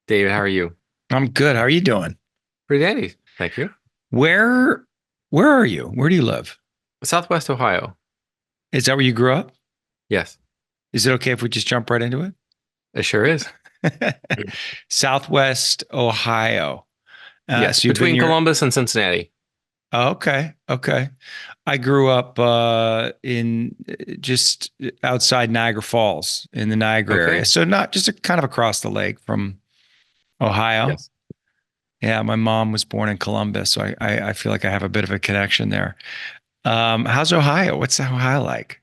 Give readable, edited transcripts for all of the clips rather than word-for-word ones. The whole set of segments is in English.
David, how are you? I'm good. How are you doing? Pretty dandy. Thank you. Where where are you? Where do you live? Southwest Ohio. Is that where you grew up? Yes, Is it okay if we just jump right into it sure is. it? Southwest Ohio. Yes, So you've been between your Columbus and Cincinnati. oh, okay, okay. I grew up in just outside Niagara Falls in the Niagara area. Okay. So not just kind of across the lake from Ohio. Yes. Yeah, my mom was born in Columbus, so I feel like I have a bit of a connection there. How's Ohio? What's Ohio like?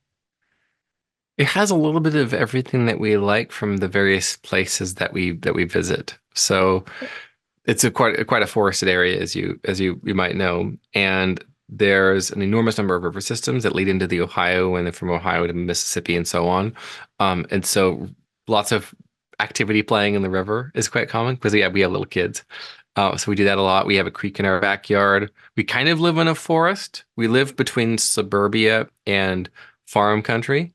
It has a little bit of everything that we like from the various places that we visit. So it's a quite a forested area, as you might know, and there's an enormous number of river systems that lead into the Ohio, and then from Ohio to Mississippi and so on. And so lots of activity playing in the river is quite common because we have little kids. So we do that a lot. We have a creek in our backyard. We kind of live in a forest. We live between suburbia and farm country.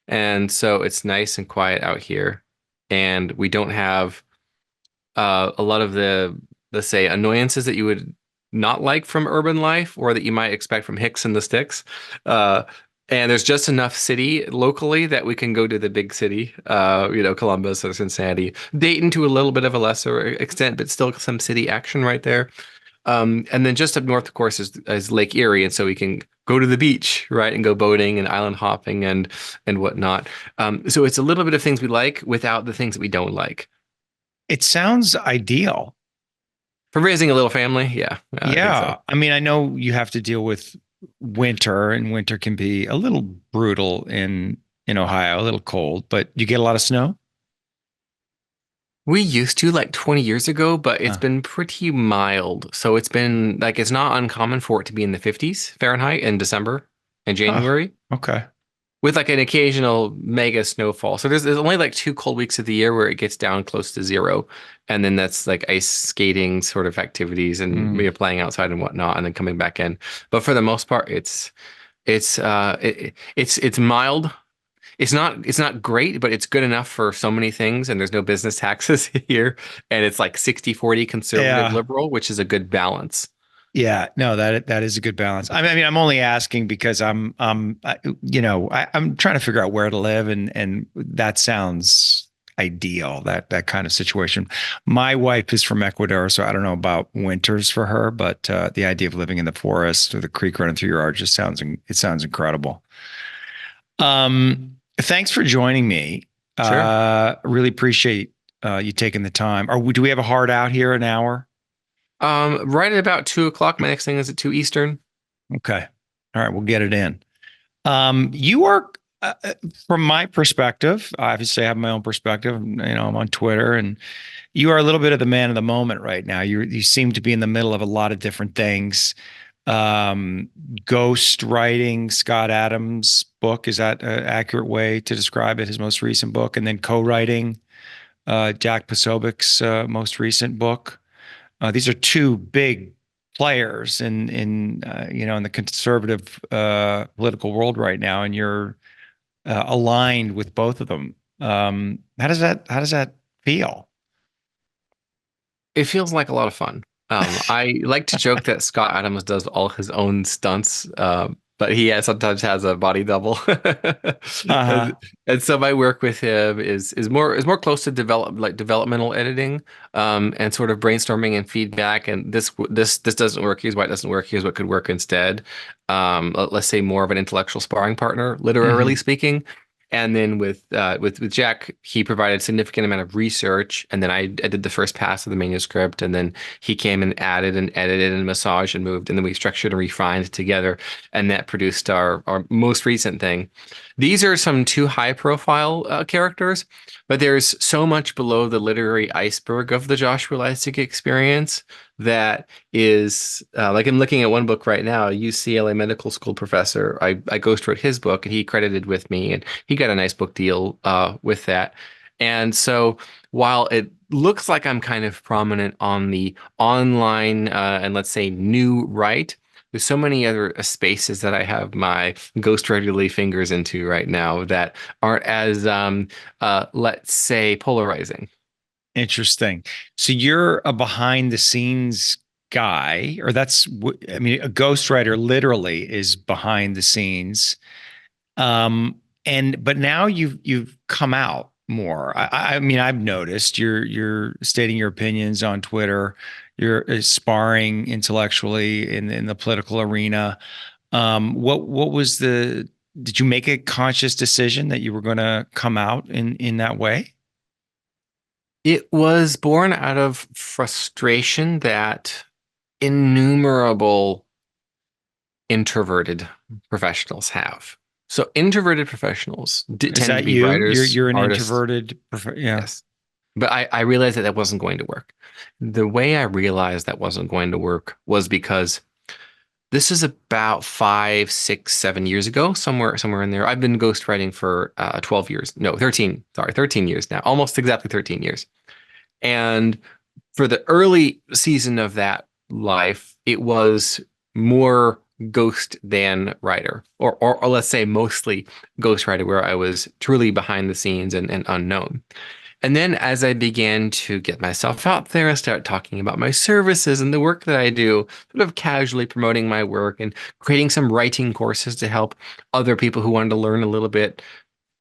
And so it's nice and quiet out here. And we don't have a lot of the, let's say, annoyances that you would not like from urban life or that you might expect from Hicks and the Sticks. Uh, and there's just enough city locally that we can go to the big city, Columbus or Cincinnati, Dayton to a little bit of a lesser extent, but still some city action right there. And then just up north, of course, is Lake Erie, and so we can go to the beach, right, and go boating and island hopping and whatnot. So it's a little bit of things we like without the things that we don't like. It sounds ideal. For raising a little family, yeah, I think so. Yeah. I mean, I know you have to deal with winter, and winter can be a little brutal in Ohio, a little cold, but you get a lot of snow. We used to like 20 years ago, but it's Huh. been pretty mild. So it's been like it's not uncommon for it to be in the 50s Fahrenheit in December and Oh, January, okay. with like an occasional mega snowfall. So there's only like 2 cold weeks of the year where it gets down close to zero. And then that's like ice skating sort of activities and Mm. playing outside and whatnot, and then coming back in. But for the most part, it's mild. It's not great, but it's good enough for so many things, and there's no business taxes here. And it's like 60-40 conservative Yeah. liberal, which is a good balance. Yeah, no, that is a good balance. I mean, I'm only asking because I'm trying to figure out where to live, and that sounds ideal. That kind of situation. My wife is from Ecuador, so I don't know about winters for her, but the idea of living in the forest or the creek running through your yard just sounds incredible. Thanks for joining me. Sure. Really appreciate you taking the time. Do we have a hard out here? An hour? Right at about 2 o'clock. My next thing is at 2 Eastern. Okay. All right, we'll get it in. You are, from my perspective, obviously I have my own perspective. I'm on Twitter, and you are a little bit of the man of the moment right now. You seem to be in the middle of a lot of different things. Um, Ghost writing, Scott Adams' book, is that an accurate way to describe it? His most recent book, and then co-writing Jack Posobiec's most recent book. These are two big players in the conservative political world right now, and you're aligned with both of them. How does that feel? It feels like a lot of fun. I like to joke that Scott Adams does all his own stunts, but sometimes has a body double. And, Uh-huh. and so my work with him is more close to developmental editing, and sort of brainstorming and feedback. And this doesn't work. Here's why it doesn't work. Here's what could work instead. Let's say more of an intellectual sparring partner, literally Hmm. speaking. And then with Jack, he provided a significant amount of research, and then I did the first pass of the manuscript, and then he came and added and edited and massaged and moved, and then we structured and refined together, and that produced our most recent thing. These are some too high profile characters, but there's so much below the literary iceberg of the Joshua Lisec experience that is like I'm looking at one book right now, a UCLA medical school professor. I ghost wrote his book, and he credited with me, and he got a nice book deal with that. And so while it looks like I'm kind of prominent on the online and let's say new right, there's so many other spaces that I have my ghostwriterly fingers into right now that aren't as let's say polarizing. Interesting. So you're a behind the scenes guy, or I mean, a ghostwriter literally is behind the scenes. But now you've come out more. I mean, I've noticed you're stating your opinions on Twitter. You're sparring intellectually in the political arena. What was did you make a conscious decision that you were going to come out in that way? It was born out of frustration that innumerable introverted professionals have. So introverted professionals Is tend to that be you? writers, You're an artists. introverted, yeah. Yes. But I realized that that wasn't going to work. The way I realized that wasn't going to work was because this is about 5, 6, 7 years ago, somewhere in there. I've been ghostwriting for 12 years. No, 13. Sorry, 13 years now. Almost exactly 13 years. And for the early season of that life, it was more ghost than writer, or let's say mostly ghost writer, where I was truly behind the scenes and unknown. And then as I began to get myself out there and start talking about my services and the work that I do, sort of casually promoting my work and creating some writing courses to help other people who wanted to learn a little bit,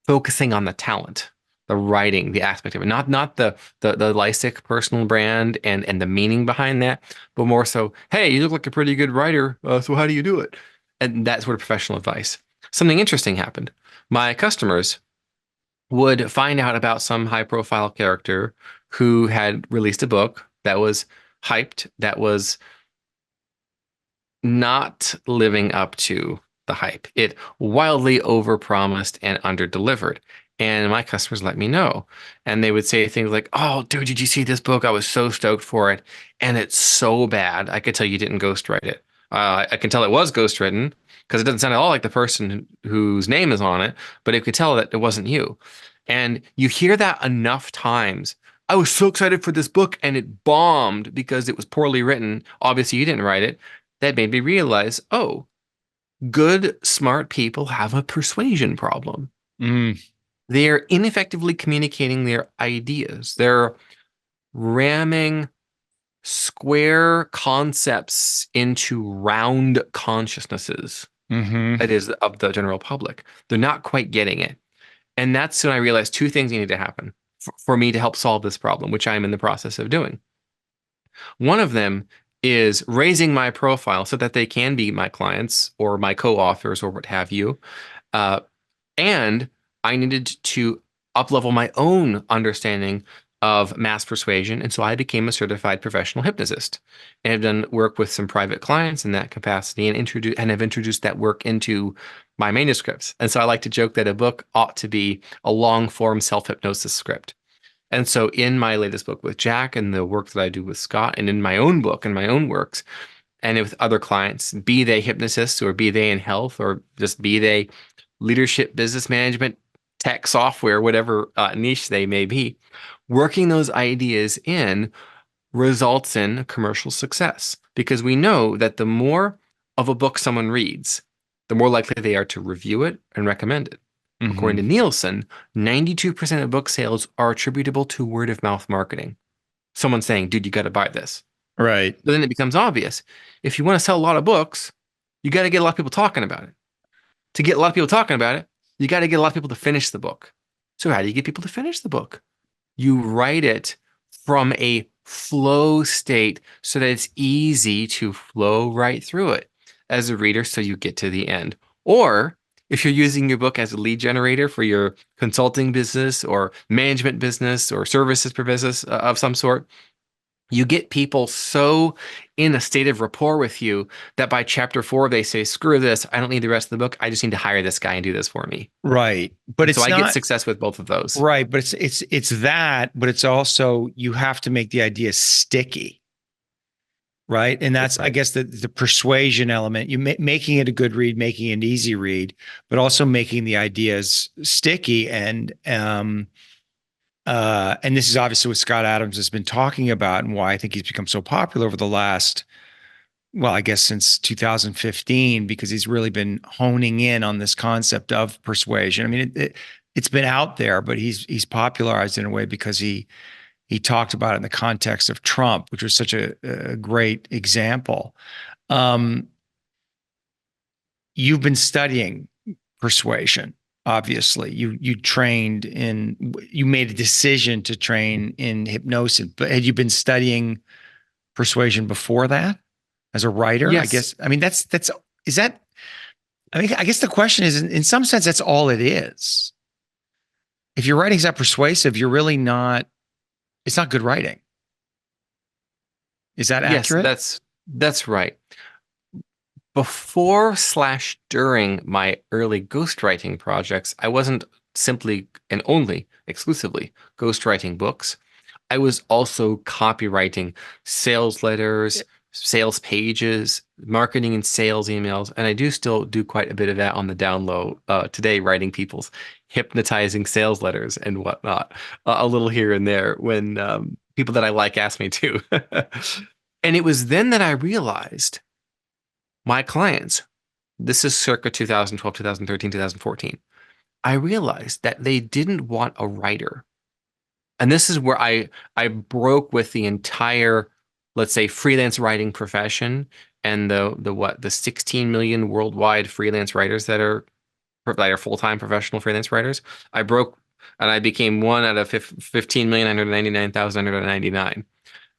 focusing on the talent, the writing, the aspect of it, not the Lisec personal brand and the meaning behind that, but more so, hey, you look like a pretty good writer, so how do you do it? And that sort of professional advice. Something interesting happened. My customers would find out about some high profile character who had released a book that was hyped, that was not living up to the hype. It wildly overpromised and underdelivered. And my customers let me know. And they would say things like, "Oh, dude, did you see this book? I was so stoked for it. And it's so bad. I could tell you didn't ghostwrite it. I can tell it was ghostwritten because it doesn't sound at all like the person whose name is on it, but it could tell that it wasn't you." And you hear that enough times. I was so excited for this book and it bombed because it was poorly written. Obviously, you didn't write it. That made me realize, oh, good, smart people have a persuasion problem. Mm, They're ineffectively communicating their ideas. They're ramming square concepts into round consciousnesses, hmm. that is, of the general public. They're not quite getting it. And that's when I realized two things need to happen for me to help solve this problem, which I'm in the process of doing. One of them is raising my profile so that they can be my clients or my co-authors or what have you. Uh, and I needed to uplevel my own understanding of mass persuasion. And so I became a certified professional hypnotist and have done work with some private clients in that capacity and have introduced that work into my manuscripts. And so I like to joke that a book ought to be a long form self-hypnosis script. And so in my latest book with Jack and the work that I do with Scott and in my own book and my own works and with other clients, be they hypnotists or be they in health or just be they leadership, business management, tech software, whatever niche they may be, working those ideas in results in commercial success because we know that the more of a book someone reads, the more likely they are to review it and recommend it. According Hmm. to Nielsen, 92% of book sales are attributable to word of mouth marketing. Someone saying, dude, you got to buy this. Right. But then it becomes obvious. If you want to sell a lot of books, you got to get a lot of people talking about it. To get a lot of people talking about it, you got to get a lot of people to finish the book. So, how do you get people to finish the book? You write it from a flow state so that it's easy to flow right through it as a reader so you get to the end. Or if you're using your book as a lead generator for your consulting business or management business or services for business of some sort, you get people so in a state of rapport with you that by chapter 4, they say, screw this. I don't need the rest of the book. I just need to hire this guy and do this for me. Right. But And so it's I get not success with both of those. right. But it's that, but it's also you have to make the idea sticky. Right. And That's that's, I right. guess, the persuasion element, making it a good read, making it an easy read, but also making the ideas sticky. And this is obviously what Scott Adams has been talking about and why I think he's become so popular over the last, well, I guess since 2015, because he's really been honing in on this concept of persuasion. I mean, it's been out there, but he's popularized it in a way because He talked about it in the context of Trump, which was such a great example. Um, you've been studying persuasion. Obviously, you made a decision to train in hypnosis, but had you been studying persuasion before that as a writer? I Yes. guess, I mean, is that, I mean, I guess the question is, in some sense, that's all it is. If your writing's not persuasive, you're really not, it's not good writing. Is that Yes, accurate? that's right. Before slash during my early ghostwriting projects, I wasn't simply and only exclusively ghostwriting books. I was also copywriting sales letters, sales pages, marketing and sales emails, and I do still do quite a bit of that on the down low today, writing people's hypnotizing sales letters and whatnot, a little here and there when people that I like ask me to. And it was then that I realized my clients, this is circa 2012, 2013, 2014, I realized that they didn't want a writer. And this is where I broke with the entire, let's say, freelance writing profession and the 16 million worldwide freelance writers that are full-time professional freelance writers. I broke and I became one out of 15,999,999.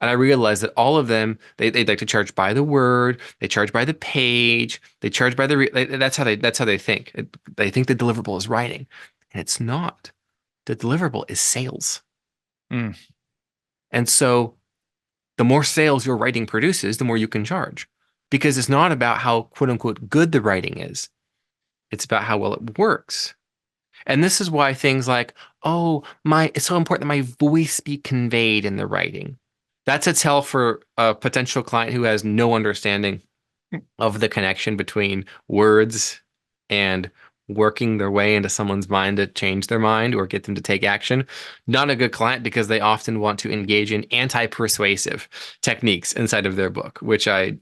And I realized that all of them, they like to charge by the word, they charge by the page, they charge by that's how they think. They think the deliverable is writing, and it's not. The deliverable is sales. Mm, And so the more sales your writing produces, the more you can charge. Because it's not about how quote unquote good the writing is. It's about how well it works. And this is why things like, oh, it's so important that my voice be conveyed in the writing. That's a tell for a potential client who has no understanding of the connection between words and working their way into someone's mind to change their mind or get them to take action. Not a good client because they often want to engage in anti-persuasive techniques inside of their book, which I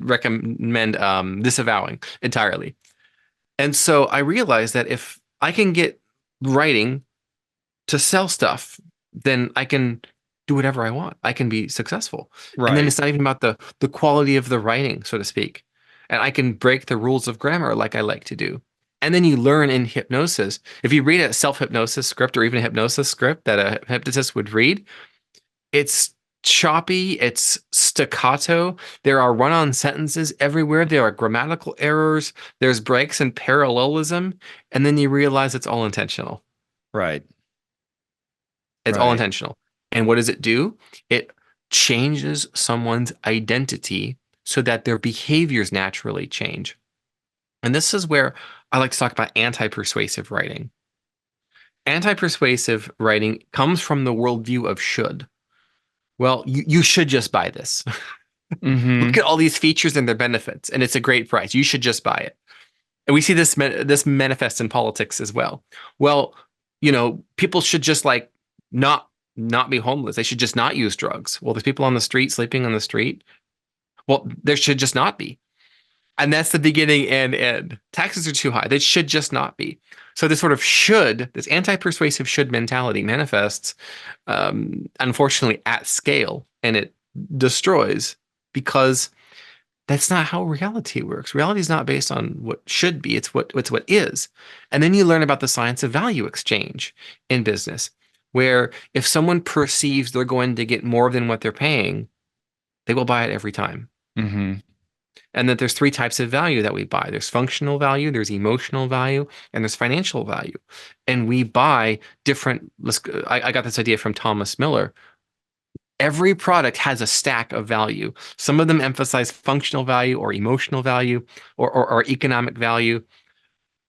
recommend disavowing entirely. And so I realized that if I can get writing to sell stuff, then I can do whatever I want. I can be successful. And then right. it's not even about the quality of the writing, so to speak. And I can break the rules of grammar like I like to do. And then you learn in hypnosis. If you read a self-hypnosis script or even a hypnosis script that a hypnotist would read, it's choppy, it's staccato. There are run-on sentences everywhere. There are grammatical errors. There's breaks and parallelism. And then you realize it's all intentional. Right. It's all Right. intentional. And what does it do? It changes someone's identity so that their behaviors naturally change. And this is where I like to talk about anti-persuasive writing. Anti-persuasive writing comes from the worldview of should. Well, you should just buy this. Look Hmm. at all these features and their benefits, and it's a great price. You should just buy it. And we see this manifest in politics as well. Well, people should just like not not be homeless. They should just not use drugs. Well, there's people on the street sleeping on the street. Well, there should just not be. And that's the beginning and end. Taxes are too high. They should just not be. So this sort of should, this anti-persuasive should mentality manifests, unfortunately, at scale, and it destroys because that's not how reality works. Reality is not based on what should be. It's what is. And then you learn about the science of value exchange in business, where if someone perceives they're going to get more than what they're paying, they will buy it every time. Hmm. And that there's three types of value that we buy. There's functional value, there's emotional value, and there's financial value. And we buy different. I got this idea from Thomas Miller. Every product has a stack of value. Some of them emphasize functional value or emotional value or economic value.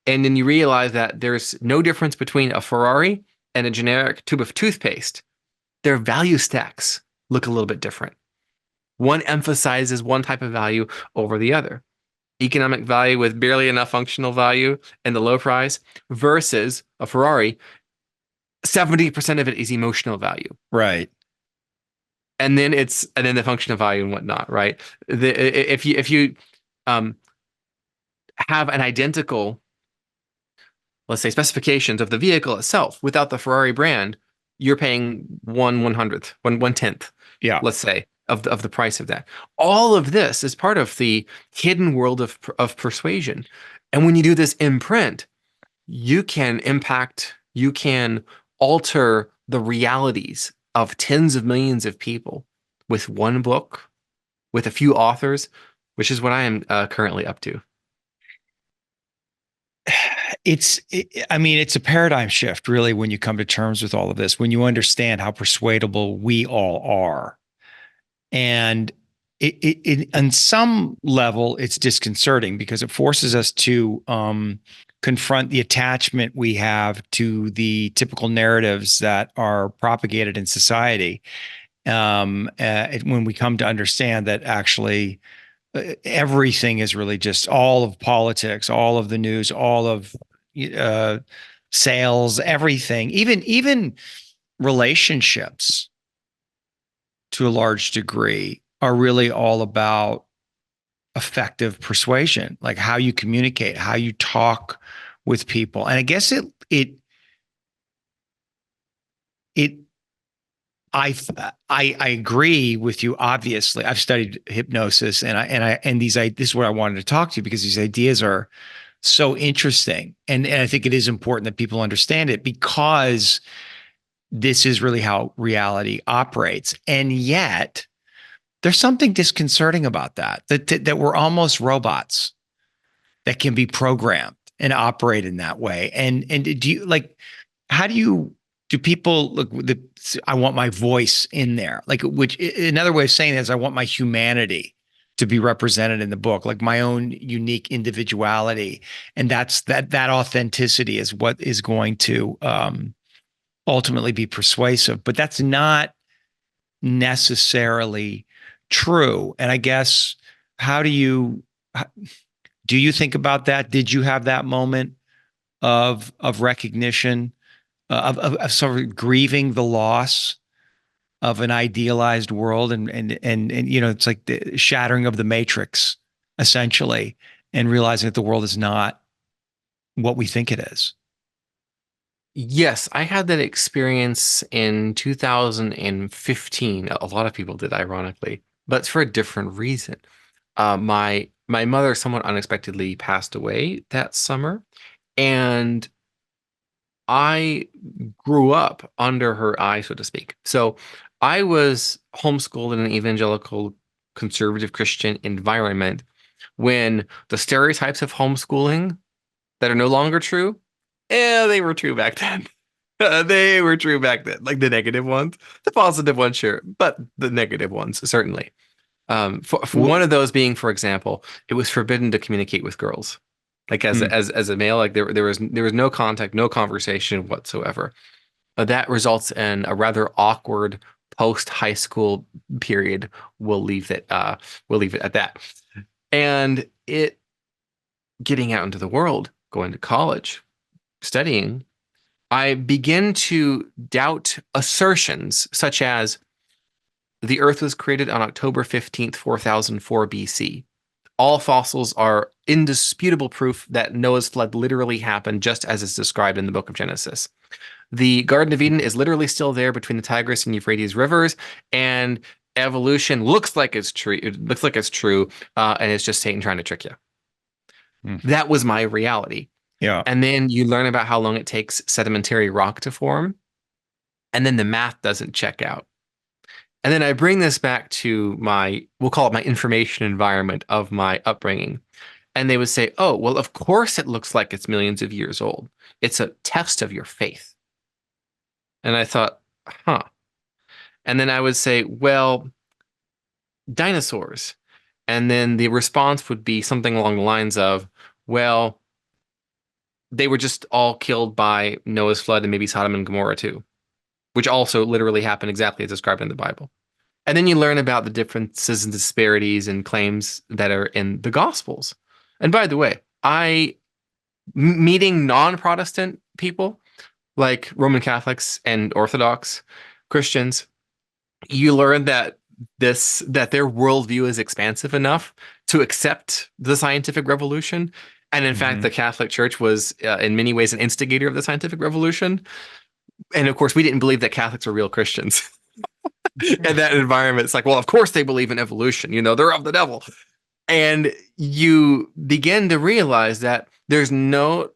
And then you realize that there's no difference between a Ferrari and a generic tube of toothpaste. Their value stacks look a little bit different. One emphasizes one type of value over the other. Economic value with barely enough functional value and the low price versus a Ferrari, 70% of it is emotional value. Right. And then the functional value and whatnot, right? If you um, have an identical, let's say, specifications of the vehicle itself without the Ferrari brand, you're paying one hundredth, one tenth, Yeah. let's say, of the price of that. All of this is part of the hidden world of persuasion. And when you do this in print, you can impact, you can alter the realities of tens of millions of people with one book, with a few authors, which is what I am currently up to. I mean, it's a paradigm shift, really, when you come to terms with all of this, when you understand how persuadable we all are. And on some level, it's disconcerting because it forces us to confront the attachment we have to the typical narratives that are propagated in society. When we come to understand that actually everything is really just all of politics, all of the news, all of uh, sales, everything, even relationships to a large degree are really all about effective persuasion, like how you communicate, how you talk with people. And I guess it I agree with you. Obviously, I've studied hypnosis, and this is what I wanted to talk to you because these ideas are so interesting, and I think it is important that people understand it because this is really how reality operates. And yet, there's something disconcerting about that we're almost robots that can be programmed and operate in that way. And do you like how do people look I want my voice in there, like, which another way of saying is I want my humanity to be represented in the book, like my own unique individuality. And that authenticity is what is going to ultimately be persuasive, but that's not necessarily true. And I guess, how do you think about that? Did you have that moment of recognition, of sort of grieving the loss of an idealized world, and it's like the shattering of the matrix, essentially, and realizing that the world is not what we think it is? Yes, I had that experience in 2015. A lot of people did, ironically, but it's for a different reason. My mother somewhat unexpectedly passed away that summer, and I grew up under her eye, so to speak. So I was homeschooled in an evangelical conservative Christian environment when the stereotypes of homeschooling that are no longer true, they were true back then. They were true back then, like the negative ones. The positive ones, sure, but the negative ones, certainly. For one of those being, for example, it was forbidden to communicate with girls. Like Hmm. as a male, like there was no contact, no conversation whatsoever. That results in a rather awkward post high school period. We'll leave it we'll leave it at that. And it getting out into the world, going to college, studying, I begin to doubt assertions such as the Earth was created on October 15th, 4004 BC. All fossils are indisputable proof that Noah's flood literally happened just as is described in the book of Genesis. The Garden of Eden is literally still there between the Tigris and Euphrates rivers, and evolution looks like it's true. It looks like it's true, and it's just Satan trying to trick you. Hmm. That was my reality. Yeah. And then you learn about how long it takes sedimentary rock to form, and then the math doesn't check out. And then I bring this back to we'll call it my information environment of my upbringing. And they would say, oh, well, of course it looks like it's millions of years old. It's a test of your faith. And I thought, huh. And then I would say, well, dinosaurs. And then the response would be something along the lines of, well, they were just all killed by Noah's flood and maybe Sodom and Gomorrah too, which also literally happened exactly as described in the Bible. And then you learn about the differences and disparities and claims that are in the Gospels. And by the way, meeting non-Protestant people like Roman Catholics and Orthodox Christians, you learn that their worldview is expansive enough to accept the scientific revolution. And in fact, Hmm. the Catholic Church was, in many ways, an instigator of the scientific revolution. And of course, we didn't believe that Catholics were real Christians. In that environment, it's like, well, of course they believe in evolution. They're of the devil. And you begin to realize that there's no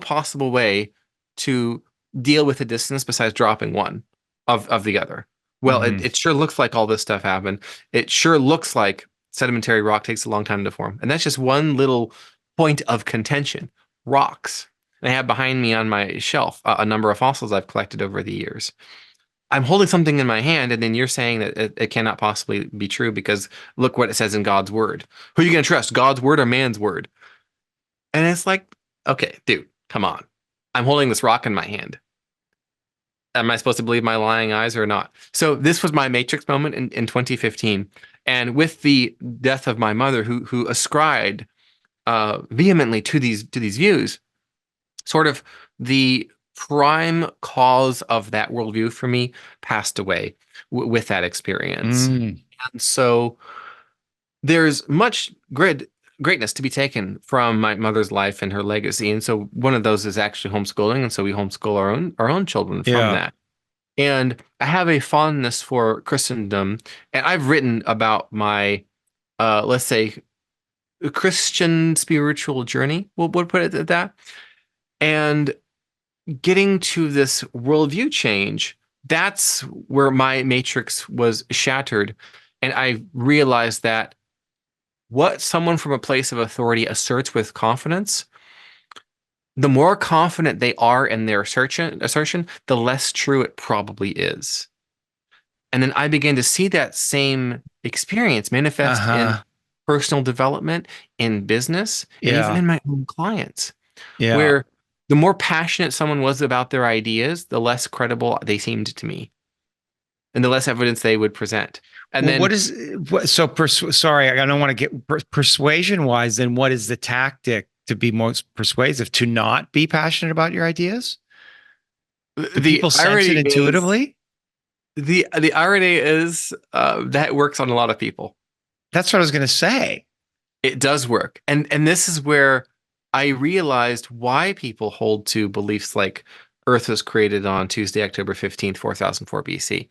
possible way to deal with the distance besides dropping one of the other. Well, Hmm. it sure looks like all this stuff happened. It sure looks like sedimentary rock takes a long time to form. And that's just one little point of contention. Rocks. And I have behind me on my shelf a number of fossils I've collected over the years. I'm holding something in my hand, and then you're saying that it cannot possibly be true because look what it says in God's word. Who are you going to trust, God's word or man's word? And it's like, okay, dude, come on. I'm holding this rock in my hand. Am I supposed to believe my lying eyes or not? So this was my Matrix moment in 2015. And with the death of my mother, who ascribed vehemently to these views, sort of the prime cause of that worldview for me passed away with that experience. Mm. And so there's much greatness to be taken from my mother's life and her legacy. And so one of those is actually homeschooling. And so we homeschool our own children from Yeah. that. And I have a fondness for Christendom. And I've written about my, let's say, Christian spiritual journey. We'll put it at that. And getting to this worldview change, that's where my matrix was shattered. And I realized that what someone from a place of authority asserts with confidence, the more confident they are in their assertion, the less true it probably is. And then I began to see that same experience manifest in Uh-huh. personal development, in business, and even Yeah. in my own clients, Yeah. where the more passionate someone was about their ideas, the less credible they seemed to me, and the less evidence they would present. And Well, then so sorry, I don't want to get persuasion wise, then what is the tactic to be most persuasive? To not be passionate about your ideas? Do the people sense it irony is intuitively? the irony is that works on a lot of people. That's what I was going to say. It does work, and this is where I realized why people hold to beliefs like Earth was created on Tuesday, October 15th, 4004 BC.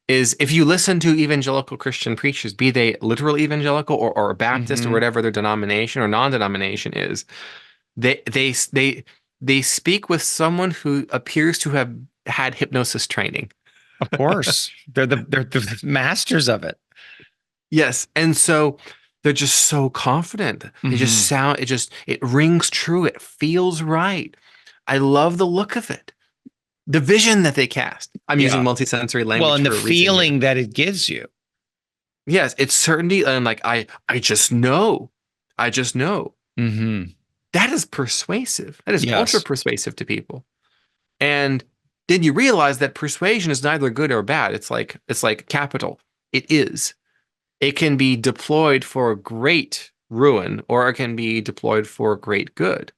Is if you listen to evangelical Christian preachers, be they literal evangelical or Baptist or Hmm. whatever their denomination or non-denomination is, they speak with someone who appears to have had hypnosis training. Of course, they're the masters of it. Yes, and so they're just so confident. They just Hmm. sound it rings true. It feels right. I love the look of it. The vision that they cast. I'm using Yeah. multisensory Well, language and the for a reason here. feeling that it gives you. Yes, it's certainty, and like I just know. I just know. Hmm. That is persuasive. That is ultra Yes. persuasive to people. And did you realize that persuasion is neither good or bad? It's like capital. It is. It can be deployed for great ruin, or it can be deployed for great good.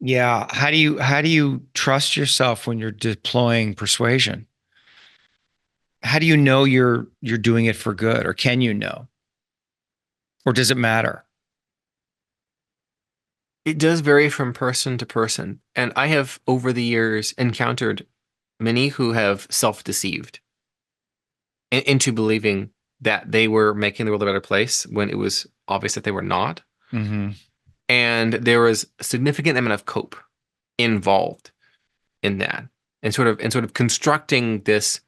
Yeah. How do you trust yourself when you're deploying persuasion? How do you know you're doing it for good, or can you know? Or does it matter? It does vary from person to person. And I have over the years encountered many who have self-deceived into believing that they were making the world a better place when it was obvious that they were not. Hmm. And there was a significant amount of cope involved in that. And sort of constructing this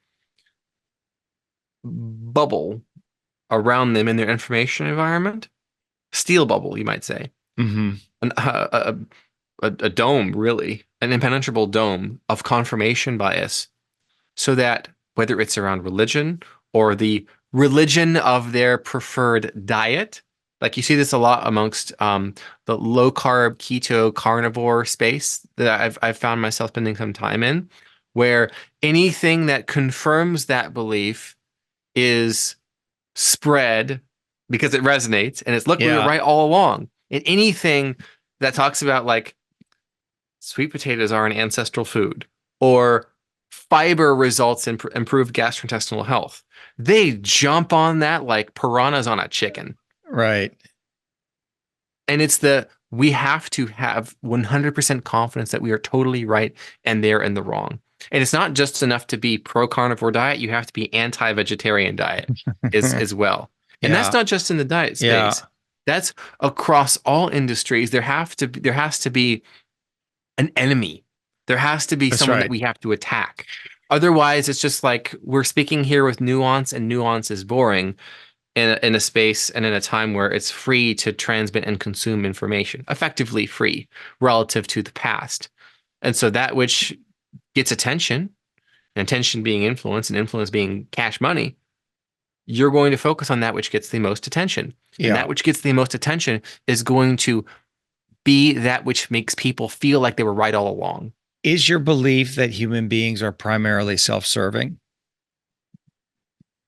bubble around them in their information environment, steel bubble, you might say, Hmm. an, a dome, really, an impenetrable dome of confirmation bias, so that whether it's around religion or the religion of their preferred diet, like you see this a lot amongst the low carb, keto, carnivore space that I've found myself spending some time in, where anything that confirms that belief is spread because it resonates and it's look, we were Yeah. right all along. And anything that talks about like sweet potatoes are an ancestral food or fiber results in improved gastrointestinal health, they jump on that like piranhas on a chicken. Right. And it's the we have to have 100% confidence that we are totally right and they're in the wrong. And it's not just enough to be pro carnivore diet, you have to be anti-vegetarian diet as well. And that's Yeah. not just in the diet space. Yeah. That's across all industries. There has to be an enemy. There has to be That's someone that right. we have to attack. Otherwise, it's just like we're speaking here with nuance, and nuance is boring in a space and in a time where it's free to transmit and consume information, effectively free relative to the past. And so that which gets attention, and attention being influence, and influence being cash money, you're going to focus on that which gets the most attention. And Yeah. that which gets the most attention is going to be that which makes people feel like they were right all along. Is your belief that human beings are primarily self-serving?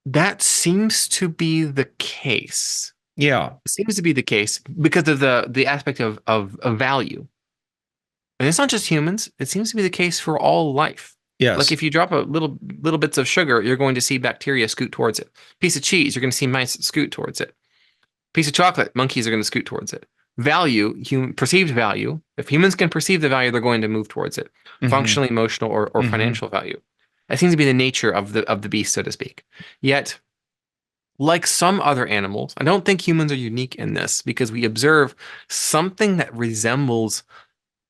That seems to be the case. Yeah. It seems to be the case because of the aspect of value. And it's not just humans. It seems to be the case for all life. Like Yes. if you drop a little bits of sugar, you're going to see bacteria scoot towards it. Piece of cheese, you're going to see mice scoot towards it. Piece of chocolate, monkeys are going to scoot towards it. Value, perceived value. If humans can perceive the value, they're going to move towards it. Hmm. Functional, emotional, or Hmm. financial value. That seems to be the nature of the beast, so to speak. Yet, like some other animals, I don't think humans are unique in this because we observe something that resembles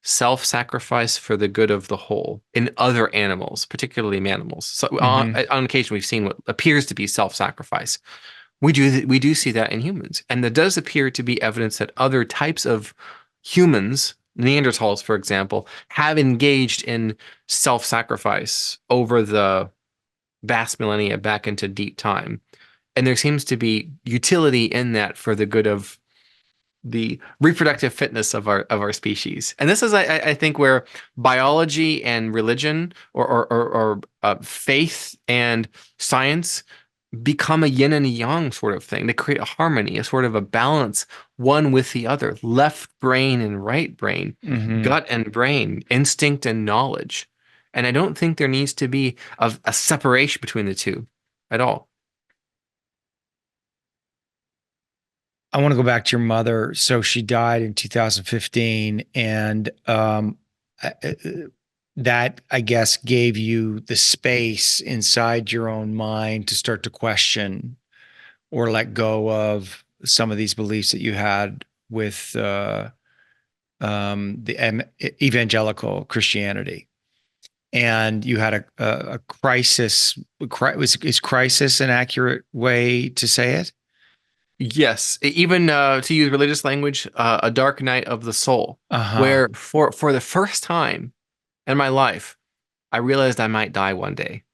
self-sacrifice for the good of the whole in other animals, particularly mammals. So Hmm. on occasion, we've seen what appears to be self-sacrifice. We do see that in humans, and there does appear to be evidence that other types of humans, Neanderthals, for example, have engaged in self-sacrifice over the vast millennia back into deep time. And there seems to be utility in that for the good of the reproductive fitness of our species. And this is, I think, where biology and religion or faith and science become a yin and a yang sort of thing. They create a harmony, a sort of a balance, one with the other, left brain and right brain, Hmm. gut and brain, instinct and knowledge. And I don't think there needs to be a separation between the two at all. I want to go back to your mother. So she died in 2015, and that, I guess, gave you the space inside your own mind to start to question or let go of some of these beliefs that you had with evangelical Christianity. And you had a crisis. Is crisis an accurate way to say it? Yes, even to use religious language, a dark night of the soul, Uh-huh. where for the first time in my life, I realized I might die one day.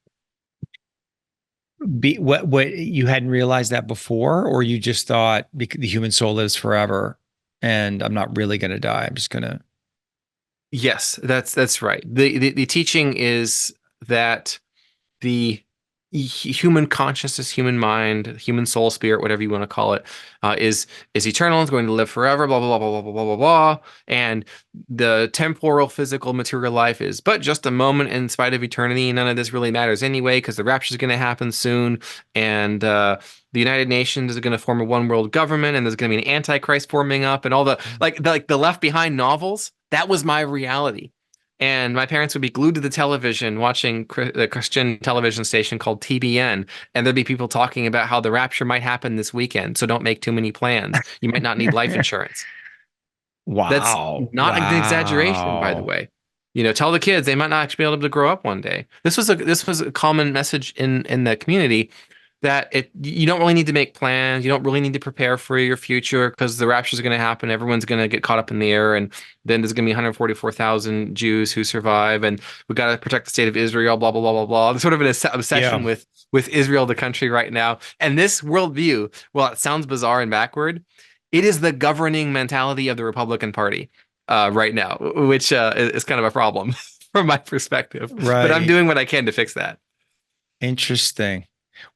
What you hadn't realized that before, or you just thought the human soul lives forever and I'm not really going to die. I'm just going to. Yes, that's right. The teaching is that the human consciousness, human mind, human soul, spirit, whatever you want to call it, is eternal. It's going to live forever. Blah blah blah blah blah blah blah blah. And the temporal, physical, material life is but just a moment in spite of eternity. None of this really matters anyway because the rapture is going to happen soon, and the United Nations is going to form a one world government, and there's going to be an antichrist forming up, and all the like the Left Behind novels. That was my reality. And my parents would be glued to the television watching the Christian television station called TBN. And there'd be people talking about how the rapture might happen this weekend. So don't make too many plans. You might not need life insurance. That's Wow. not an exaggeration, by the Wow. way. You know, tell the kids they might not actually be able to grow up one day. This was a common message in the community that you don't really need to make plans. You don't really need to prepare for your future because the rapture is going to happen. Everyone's going to get caught up in the air, and then there's going to be 144,000 Jews who survive, and we got to protect the state of Israel. Blah blah blah blah blah. There's sort of an Yeah. obsession with Israel, the country, right now. And this worldview, well, it sounds bizarre and backward. It is the governing mentality of the Republican Party right now, which is kind of a problem from my perspective. But I'm Right. doing what I can to fix that. Interesting.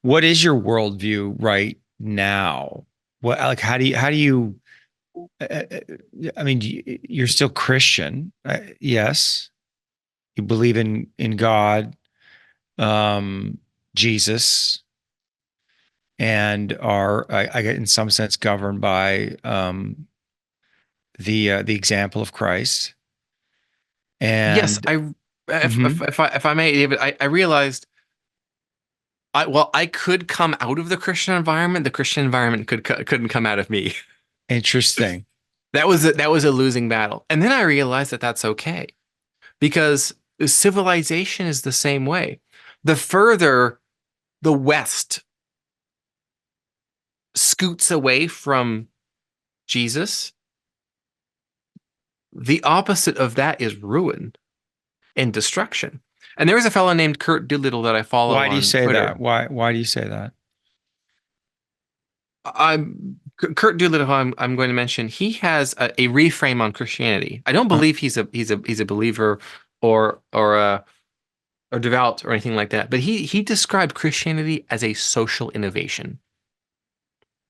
What is your worldview right now? What, like, how do you, uh, uh, I mean, you're still Christian. Yes. You believe in God, um, Jesus, and are, I get in some sense governed by, the example of Christ. Yes, And mhm, if I may, David, I realized I could come out of the Christian environment. The Christian environment couldn't come out of me. interesting. That was a losing battle. And then I realized that that's okay because civilization is the same way. The further the West scoots away from Jesus, the opposite of that is ruin and destruction. And there was a fellow named Kurt Doolittle that I follow Why do you on say Twitter. that? Why do you say that? I'm Kurt Doolittle, who I'm going to mention. He has a reframe on Christianity. I don't Uh, believe he's a believer or devout or anything like that. But he described Christianity as a social innovation.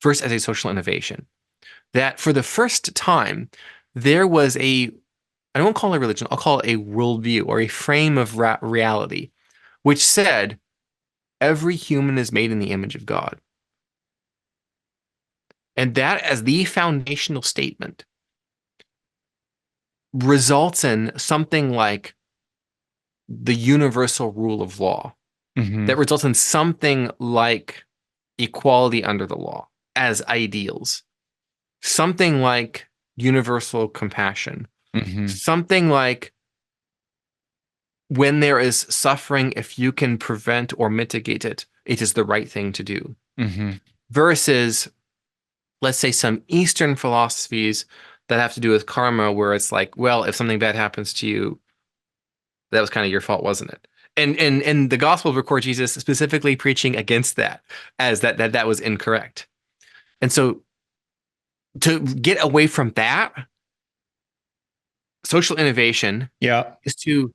First, as a social innovation, that for the first time there was I don't call it a religion, I'll call it a worldview or a frame of reality, which said every human is made in the image of God. And that, as the foundational statement, results in something like the universal rule of law, that mhm, results in something like equality under the law as ideals, something like universal compassion, mhm, something like when there is suffering, if you can prevent or mitigate it, it is the right thing to do. mhm. Versus, let's say, some Eastern philosophies that have to do with karma, where it's like, well, if something bad happens to you, that was kind of your fault, wasn't it? And the Gospels record Jesus specifically preaching against that, as that was incorrect. And so to get away from that, social innovation Yeah. is to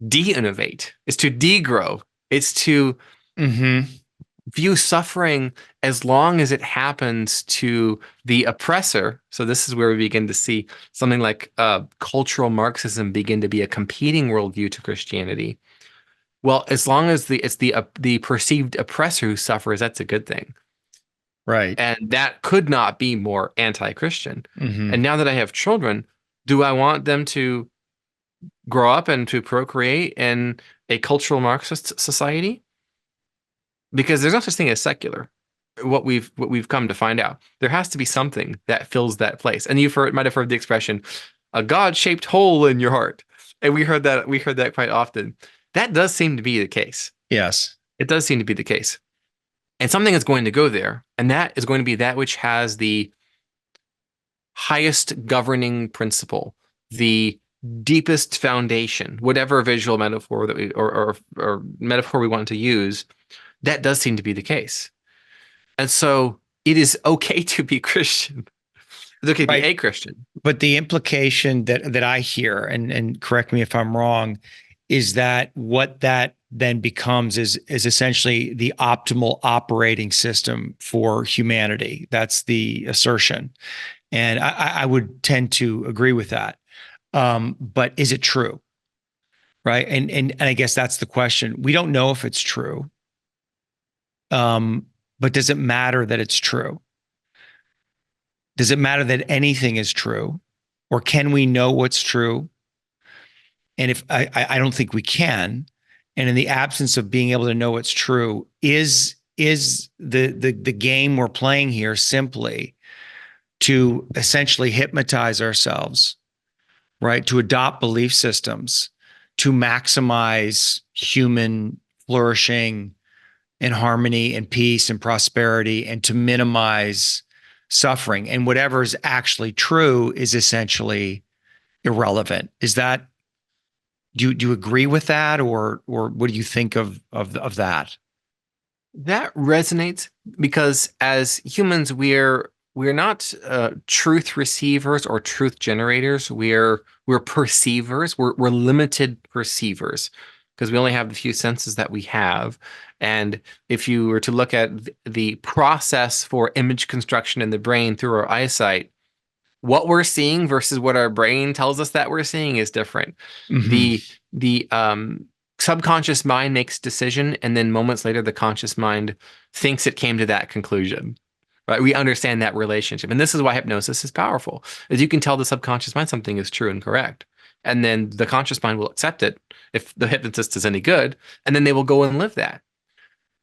de-innovate, is to degrow, it's to Mhm, view suffering as long as it happens to the oppressor. So this is where we begin to see something like cultural Marxism begin to be a competing worldview to Christianity. Well, as long as it's the perceived oppressor who suffers, that's a good thing. right. And that could not be more anti-Christian. And Mhm, now that I have children, do I want them to grow up and to procreate in a cultural Marxist society? Because there's no such thing as secular. What we've come to find out, there has to be something that fills that place. And might have heard the expression, a God-shaped hole in your heart. And we heard that quite often. That does seem to be the case. yes. It does seem to be the case. And something is going to go there, and that is going to be that which has the highest governing principle, the deepest foundation, whatever visual metaphor that we or metaphor we want to use, that does seem to be the case. And so it is okay to be Christian. It's okay to be Right. a Christian. But the implication that I hear, and correct me if I'm wrong, is that what that then becomes is essentially the optimal operating system for humanity. That's the assertion. And I would tend to agree with that. But is it true? Right. And I guess that's the question. We don't know if it's true. But does it matter that it's true? Does it matter that anything is true? Or can we know what's true? And if I don't think we can, and in the absence of being able to know what's true, is the game we're playing here simply to essentially hypnotize ourselves, right? To adopt belief systems, to maximize human flourishing and harmony and peace and prosperity, and to minimize suffering. And whatever is actually true is essentially irrelevant. Is that do you agree with that, or what do you think of that? That resonates because as humans, we're not truth receivers or truth generators. We're perceivers. We're limited perceivers because we only have the few senses that we have. And if you were to look at the process for image construction in the brain through our eyesight, what we're seeing versus what our brain tells us that we're seeing is different. Mm-hmm. The subconscious mind makes decision, and then moments later, the conscious mind thinks it came to that conclusion. right? We understand that relationship. And this is why hypnosis is powerful, is you can tell the subconscious mind something is true and correct. And then the conscious mind will accept it if the hypnotist is any good, and then they will go and live that.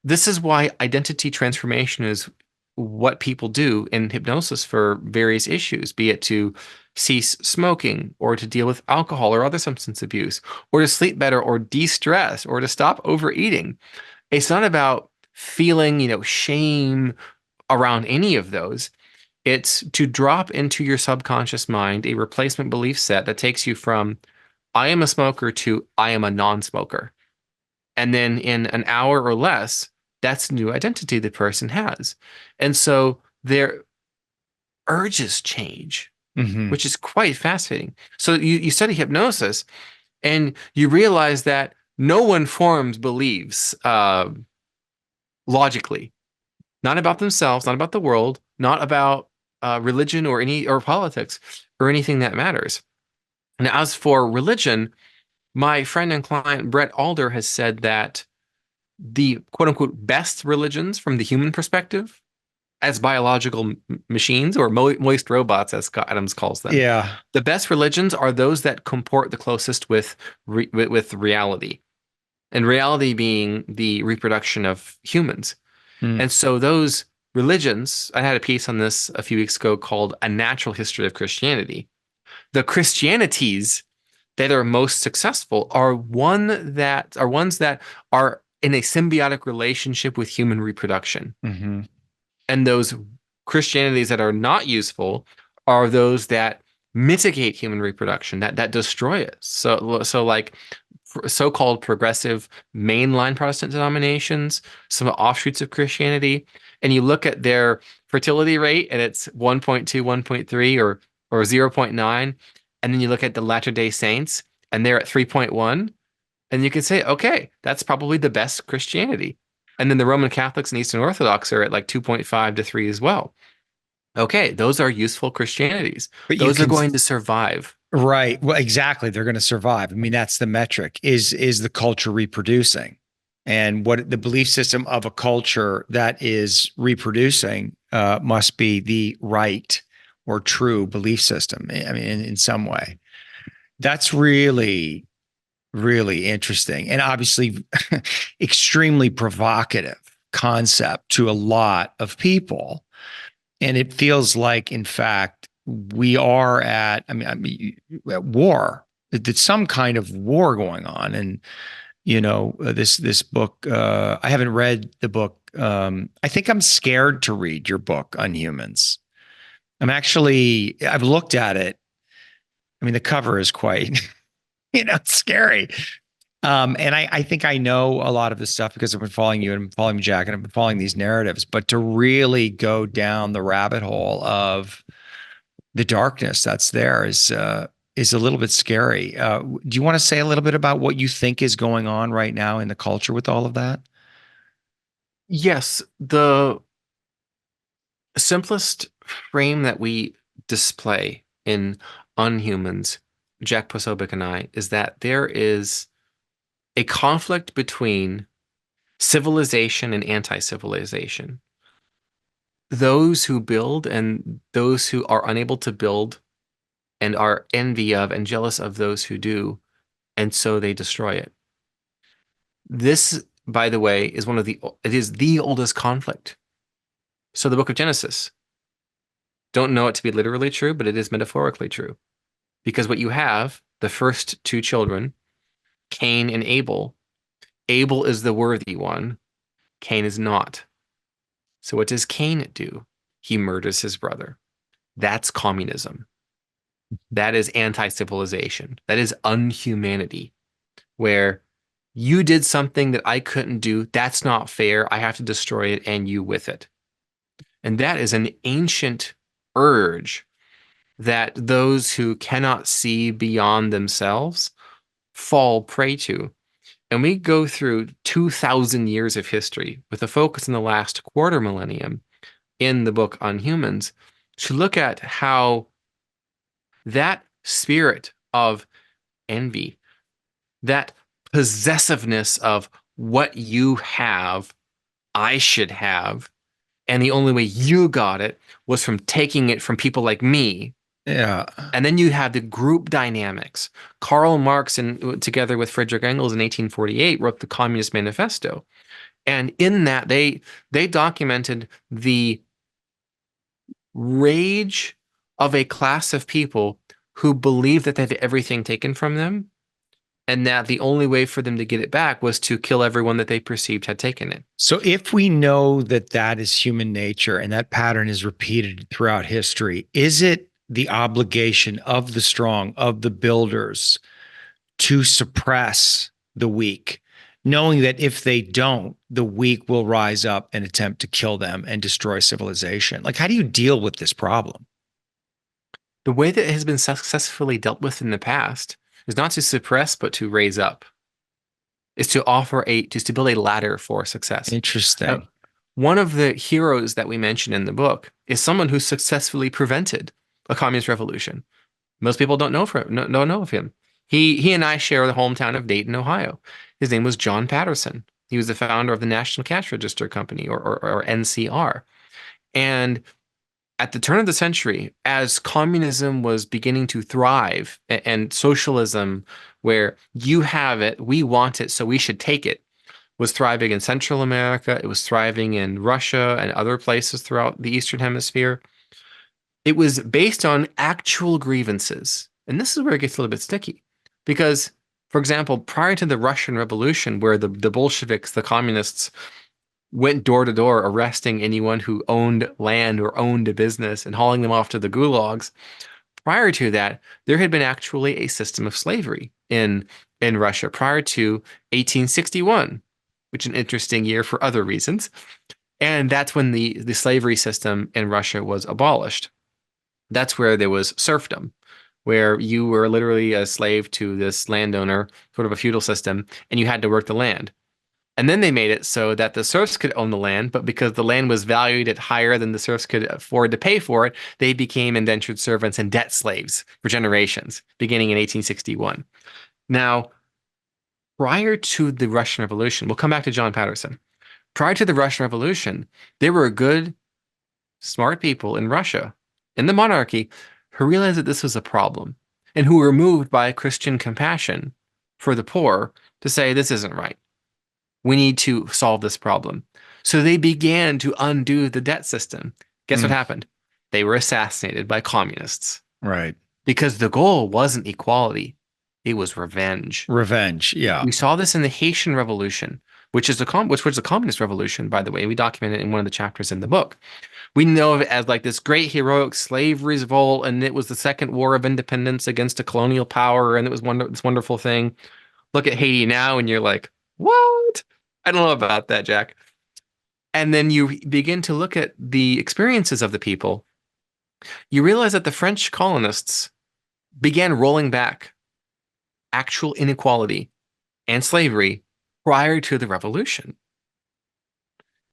This is why identity transformation is what people do in hypnosis for various issues, be it to cease smoking or to deal with alcohol or other substance abuse, or to sleep better or de-stress or to stop overeating. It's not about feeling, shame around any of those. It's to drop into your subconscious mind a replacement belief set that takes you from I am a smoker to I am a non-smoker. And then in an hour or less, that's the new identity the person has. And so their urges change, Hmm. which is quite fascinating. So you study hypnosis and you realize that no one forms beliefs logically, not about themselves, not about the world, not about religion or politics or anything that matters. And as for religion, my friend and client Brett Alder has said that the quote unquote best religions from the human perspective, as biological machines or moist robots, as Scott Adams calls them, Yeah. the best religions are those that comport the closest with with reality, and reality being the reproduction of humans. Mm. And so those religions, I had a piece on this a few weeks ago called A Natural History of Christianity. The Christianities that are most successful are ones that are in a symbiotic relationship with human reproduction. Hmm. And those Christianities that are not useful are those that mitigate human reproduction, that destroy it. So like so-called progressive mainline Protestant denominations, some offshoots of Christianity, and you look at their fertility rate and it's 1.2, 1.3 or 0.9, and then you look at the Latter-day Saints and they're at 3.1, and you can say, okay, that's probably the best Christianity. And then the Roman Catholics and Eastern Orthodox are at like 2.5 to 3 as well. Okay, those are useful Christianities. But you Those are can, going to survive. right. Well, exactly. They're going to survive. I mean, that's the metric is the culture reproducing, and what the belief system of a culture that is reproducing must be the right or true belief system. I mean, in some way, that's really, really interesting and obviously extremely provocative concept to a lot of people. And it feels like, in fact, we are at war. There's some kind of war going on. And, this book, I haven't read the book. I think I'm scared to read your book on humans. I've looked at it. I mean, the cover is quite, scary. And I think I know a lot of this stuff because I've been following you and I'm following Jack and I've been following these narratives, but to really go down the rabbit hole of the darkness that's there is a little bit scary. Do you want to say a little bit about what you think is going on right now in the culture with all of that? Yes, the simplest frame that we display in Unhumans, Jack Posobiec and I, is that there is a conflict between civilization and anti-civilization. Those who build and those who are unable to build and are envy of and jealous of those who do, and so they destroy it. This, by the way, it is the oldest conflict. So the book of Genesis, don't know it to be literally true, but it is metaphorically true. Because what you have, the first two children, Cain and Abel, Abel is the worthy one, Cain is not. So what does Cain do? He murders his brother. That's communism. That is anti-civilization. That is unhumanity, where you did something that I couldn't do. That's not fair. I have to destroy it and you with it. And that is an ancient urge that those who cannot see beyond themselves fall prey to. And we go through 2,000 years of history with a focus in the last quarter millennium in the book on humans to look at how that spirit of envy, that possessiveness of what you have, I should have, And the only way you got it was from taking it from people like me. Yeah. And then you have the group dynamics. Karl Marx, together with Friedrich Engels in 1848, wrote the Communist Manifesto. And in that, they documented the rage of a class of people who believe that they have everything taken from them, and that the only way for them to get it back was to kill everyone that they perceived had taken it. So if we know that that is human nature and that pattern is repeated throughout history, is it the obligation of the strong, of the builders, to suppress the weak, knowing that if they don't, the weak will rise up and attempt to kill them and destroy civilization? Like, how do you deal with this problem? The way that it has been successfully dealt with in the past is not to suppress, but to raise up. Is to to build a ladder for success. Uh, Interesting. One of the heroes that we mention in the book is someone who successfully prevented a communist revolution. Most people don't know of him. He and I share the hometown of Dayton, Ohio. His name was John Patterson. He was the founder of the National Cash Register Company, or NCR. And at the turn of the century, as communism was beginning to thrive and socialism, where you have it, we want it, so we should take it, was thriving in Central America. It was thriving in Russia and other places throughout the Eastern Hemisphere. It was based on actual grievances. And this is where it gets a little bit sticky. Because, for example, prior to the Russian Revolution, where the Bolsheviks, the communists, went door to door arresting anyone who owned land or owned a business and hauling them off to the gulags, prior to that, there had been actually a system of slavery in Russia prior to 1861, which is an interesting year for other reasons. And that's when the slavery system in Russia was abolished. That's where there was serfdom, where you were literally a slave to this landowner, sort of a feudal system, and you had to work the land. And then they made it so that the serfs could own the land, but because the land was valued at higher than the serfs could afford to pay for it, they became indentured servants and debt slaves for generations, beginning in 1861. Now, prior to the Russian Revolution, we'll come back to John Patterson. Prior to the Russian Revolution, there were good, smart people in Russia, in the monarchy, who realized that this was a problem and who were moved by Christian compassion for the poor to say, this isn't right. We need to solve this problem. So they began to undo the debt system. Guess what Mm, happened? They were assassinated by communists right. because the goal wasn't equality, it was revenge. Revenge. Yeah. We saw this in the Haitian Revolution, which was the communist revolution, by the way. We document it in one of the chapters in the book. We know of it as like this great heroic slave revolt, and it was the second war of independence against a colonial power, and it was this wonderful thing. Look at Haiti now, and you're like, what? I don't know about that, Jack. And then you begin to look at the experiences of the people. You realize that the French colonists began rolling back actual inequality and slavery prior to the revolution.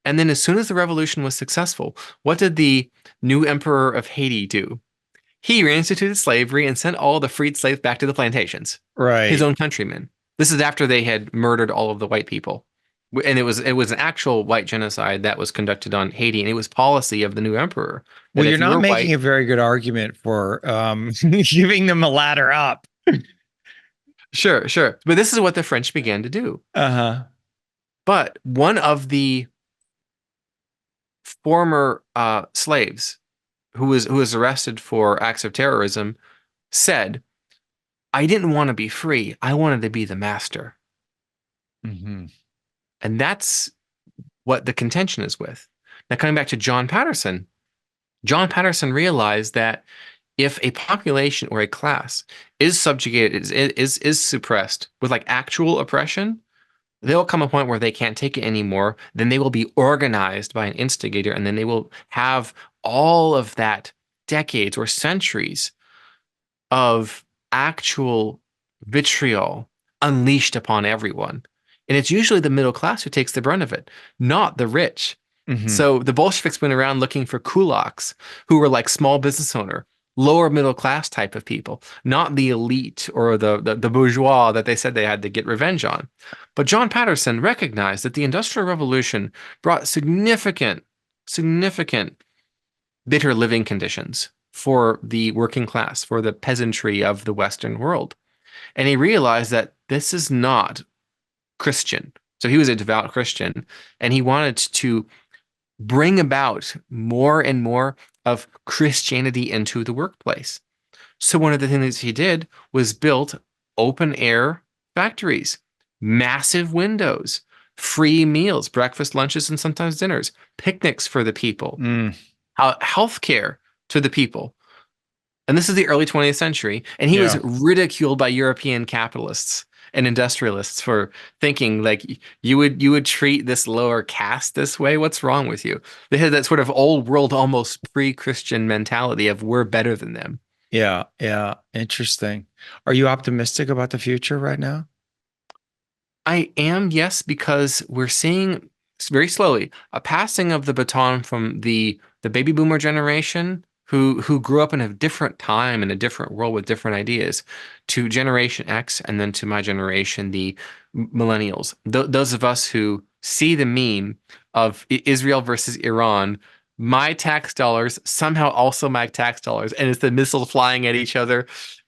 And then as soon as the revolution was successful, what did the new emperor of Haiti do? He reinstituted slavery and sent all the freed slaves back to the plantations, his Right. own countrymen. This is after they had murdered all of the white people. And it was an actual white genocide that was conducted on Haiti, and it was policy of the new emperor Well, that you're if you not were making white, a very good argument for giving them a ladder up. sure, sure. But this is what the French began to do. Uh-huh. But one of the former slaves who was arrested for acts of terrorism said, I didn't want to be free. I wanted to be the master. Hmm. And that's what the contention is with. Now, coming back to John Patterson realized that if a population or a class is subjugated, is suppressed with like actual oppression, there'll come a point where they can't take it anymore. Then they will be organized by an instigator, and then they will have all of that decades or centuries of actual vitriol unleashed upon everyone. And it's usually the middle class who takes the brunt of it, not the rich. Hmm. So the Bolsheviks went around looking for kulaks who were like small business owner, lower middle class type of people, not the elite or the bourgeois that they said they had to get revenge on. But John Patterson recognized that the Industrial Revolution brought significant significant bitter living conditions for the working class, for the peasantry of the Western world. And he realized that this is not Christian. So he was a devout Christian, and he wanted to bring about more and more of Christianity into the workplace. So one of the things he did was built open air factories, massive windows, free meals, breakfast, lunches, and sometimes dinners, picnics for the people, Mm, health care to the people. And this is the early 20th century. And he was yeah. ridiculed by European capitalists and industrialists for thinking like you would treat this lower caste this way. What's wrong with you? They had that sort of old world, almost pre-Christian mentality of we're better than them. Yeah. Yeah. Interesting. Are you optimistic about the future right now? I am, yes, because we're seeing very slowly a passing of the baton from the baby boomer generation who grew up in a different time in a different world with different ideas to Generation X and then to my generation, the millennials. Those of us who see the meme of Israel versus Iran, my tax dollars somehow also my tax dollars, and it's the missiles flying at each other.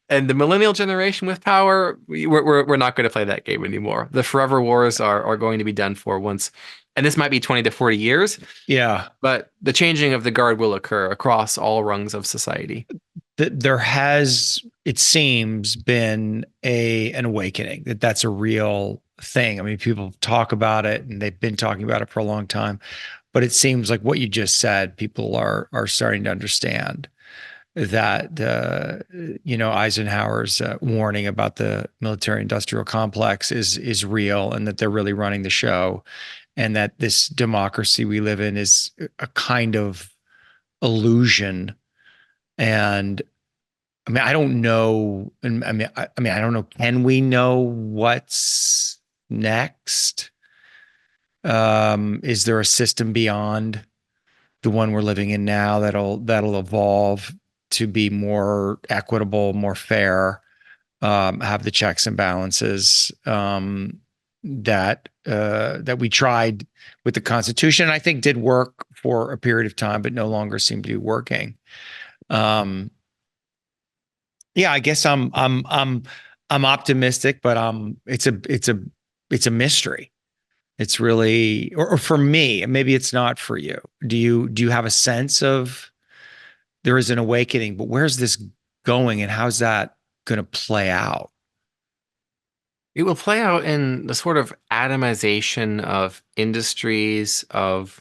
And the millennial generation with power, we're not going to play that game anymore. The forever wars are going to be done for once. And this might be 20 to 40 years, Yeah. but the changing of the guard will occur across all rungs of society. There has, it seems, been an awakening that's a real thing. I mean, people talk about it and they've been talking about it for a long time, but it seems like what you just said, people are starting to understand that Eisenhower's warning about the military-industrial complex is real, and that they're really running the show, and that this democracy we live in is a kind of illusion. And I mean, I don't know. And I mean, I don't know. Can we know what's next? Is there a system beyond the one we're living in now that'll evolve to be more equitable, more fair, have the checks and balances that we tried with the Constitution? I think did work for a period of time, but no longer seem to be working. Um, yeah, I guess I'm optimistic, but it's a mystery. It's really, or for me, maybe it's not for you. Do you have a sense of there is an awakening, but where's this going and how's that going to play out? It will play out in the sort of atomization of industries, of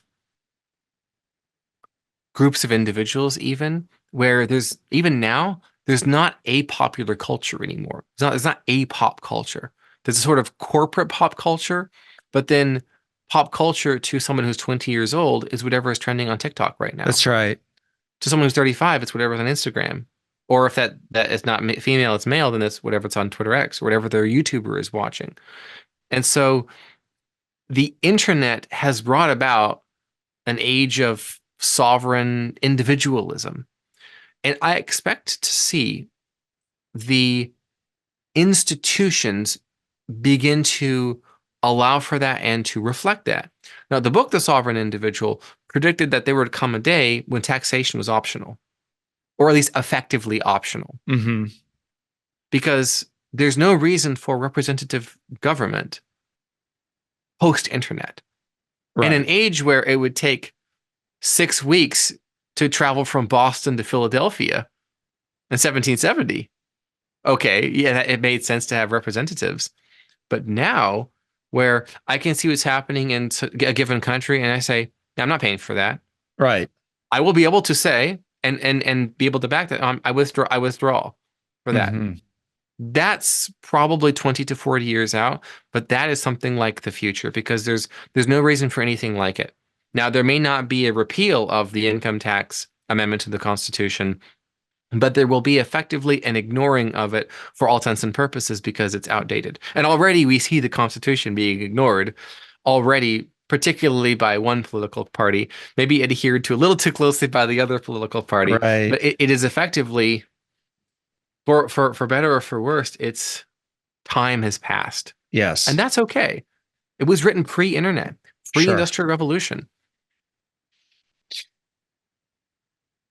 groups of individuals, even where there's even now, there's not a popular culture anymore. It's not a pop culture. There's a sort of corporate pop culture, but then pop culture to someone who's 20 years old is whatever is trending on TikTok right now. That's right. To someone who's 35, it's whatever's on Instagram. Or if that is not female, it's male, then it's whatever's on Twitter X or whatever their YouTuber is watching. And so the internet has brought about an age of sovereign individualism. And I expect to see the institutions begin to allow for that and to reflect that. Now, the book, The Sovereign Individual, predicted that there would come a day when taxation was optional, or at least effectively optional, Mm-hmm. because there's no reason for representative government post internet. In an Right. age where it would take 6 weeks to travel from Boston to Philadelphia in 1770. Okay, yeah, it made sense to have representatives. But now, where I can see what's happening in a given country, and I say, "Yeah, I'm not paying for that. Right. I will be able to say and be able to back that. I withdraw for that. Mm-hmm. That's probably 20 to 40 years out, but that is something like the future because there's no reason for anything like it. Now, there may not be a repeal of the income tax amendment to the Constitution, but there will be effectively an ignoring of it for all intents and purposes because it's outdated. And already we see the Constitution being ignored already, particularly by one political party, maybe adhered to a little too closely by the other political party. Right. But it is effectively, for better or for worse, it's time has passed. And Yes. that's okay. It was written pre-internet, Sure. pre-industrial revolution.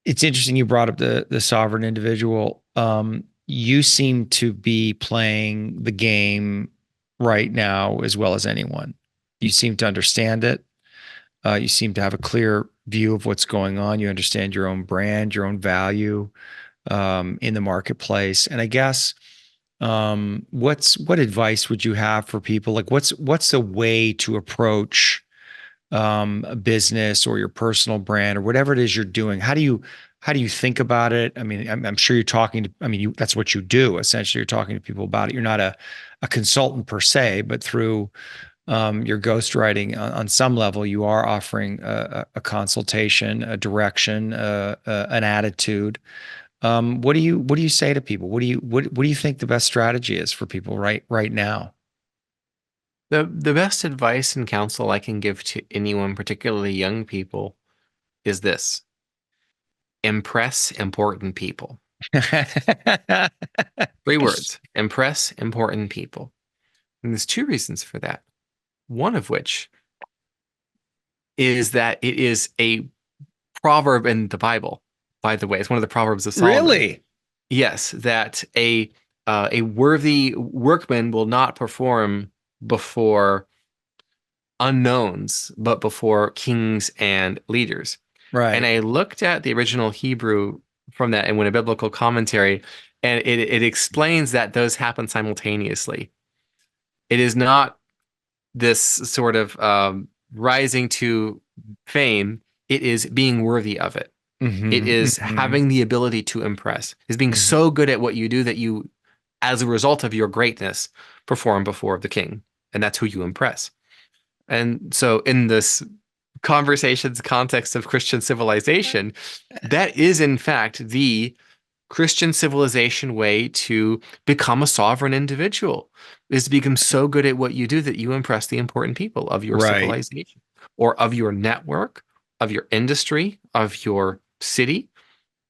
It's interesting you brought up the sovereign individual. You seem to be playing the game right now as well as anyone. You seem to understand it. You seem to have a clear view of what's going on. You understand your own brand, your own value in the marketplace. And I guess what advice would you have for people? Like, what's the way to approach a business or your personal brand or whatever it is you're doing? How do you think about it? I mean, I'm sure you're talking to, I mean, that's what you do. Essentially, you're talking to people about it. You're not a consultant per se, but through your ghostwriting on some level, you are offering a consultation, a direction, an attitude. What do you say to people? What do you think the best strategy is for people right now? The best advice and counsel I can give to anyone, particularly young people, is this: impress important people. 3 words: impress important people. And there's two reasons for that. One of which is that it is a proverb in the Bible, by the way. It's one of the Proverbs of Solomon. Really? Yes, that a worthy workman will not perform before unknowns, but before kings and leaders. And Right. I looked at the original Hebrew from that and went a biblical commentary, and it explains that those happen simultaneously. It is not this sort of rising to fame, it is being worthy of it. It Mm-hmm. is Mm-hmm. having the ability to impress, is being Mm-hmm. so good at what you do that you, as a result of your greatness, perform before the king. And that's who you impress. And so, in this conversation's context of Christian civilization, that is, in fact, the Christian civilization way to become a sovereign individual, is to become so good at what you do that you impress the important people of your Right. civilization or of your network, of your industry, of your city.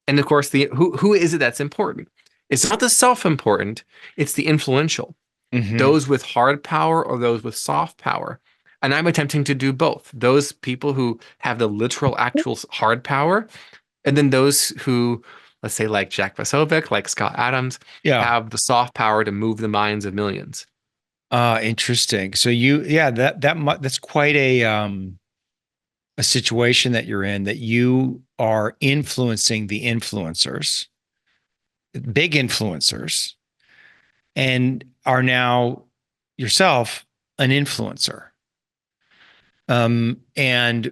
And of course, the who is it that's important? It's not the self-important, it's the influential, Mm-hmm. those with hard power or those with soft power. And I'm attempting to do both. Those people who have the literal, actual hard power, and then those who, let's say, like Jack Vasovic, like Scott Adams, Yeah. have the soft power to move the minds of millions. Interesting. So yeah, that's quite a situation that you're in, that you are influencing the influencers, big influencers, and are now yourself an influencer. And I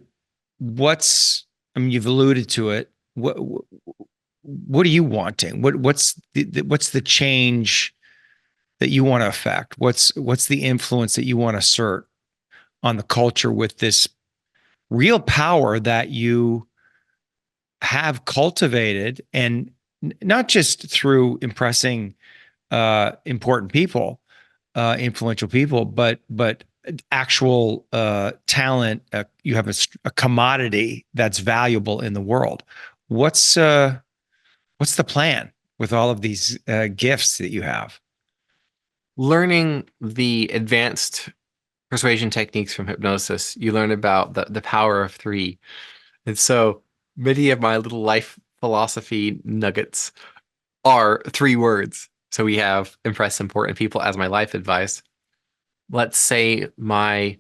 mean, you've alluded to it. What are you wanting? What's the change that you want to affect? What's the influence that you want to assert on the culture with this real power that you have cultivated, and not just through impressing important people, influential people, but actual talent. You have a commodity that's valuable in the world. What's uh, what's the plan with all of these gifts that you have? Learning the advanced persuasion techniques from hypnosis, you learn about the power of three. And so many of my little life philosophy nuggets are 3 words. So we have impress important people as my life advice. Let's say my